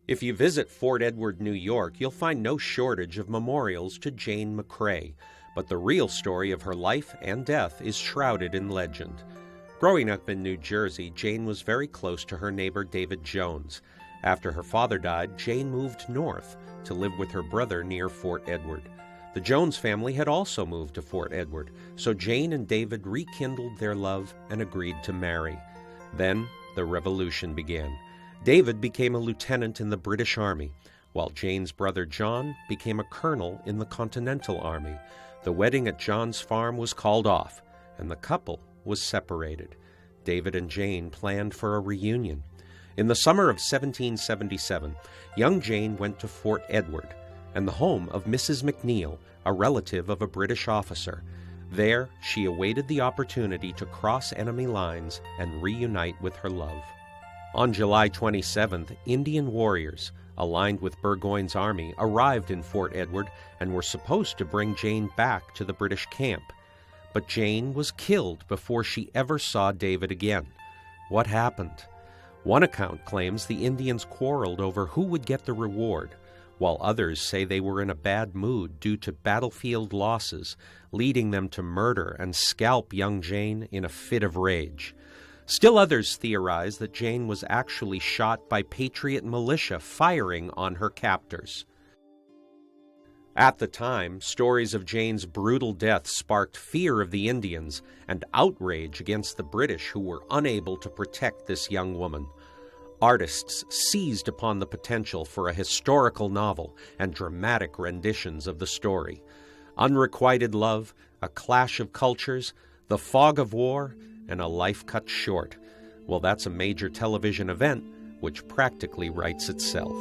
If you visit Fort Edward, New York, you'll find no shortage of memorials to Jane McCrea, but the real story of her life and death is shrouded in legend. Growing up in New Jersey, Jane was very close to her neighbor David Jones. After her father died, Jane moved north to live with her brother near Fort Edward. The Jones family had also moved to Fort Edward, so Jane and David rekindled their love and agreed to marry. Then the revolution began. David became a lieutenant in the British Army, while Jane's brother John became a colonel in the Continental Army. The wedding at John's farm was called off, and the couple was separated. David and Jane planned for a reunion. In the summer of 1777, young Jane went to Fort Edward and the home of Mrs. McNeil, a relative of a British officer. There, she awaited the opportunity to cross enemy lines and reunite with her love. On July 27th, Indian warriors, aligned with Burgoyne's army, arrived in Fort Edward and were supposed to bring Jane back to the British camp. But Jane was killed before she ever saw David again. What happened? One account claims the Indians quarreled over who would get the reward, while others say they were in a bad mood due to battlefield losses, leading them to murder and scalp young Jane in a fit of rage. Still others theorize that Jane was actually shot by Patriot militia firing on her captors. At the time, stories of Jane's brutal death sparked fear of the Indians and outrage against the British who were unable to protect this young woman. Artists seized upon the potential for a historical novel and dramatic renditions of the story. Unrequited love, a clash of cultures, the fog of war, and a life cut short. Well, that's a major television event which practically writes itself.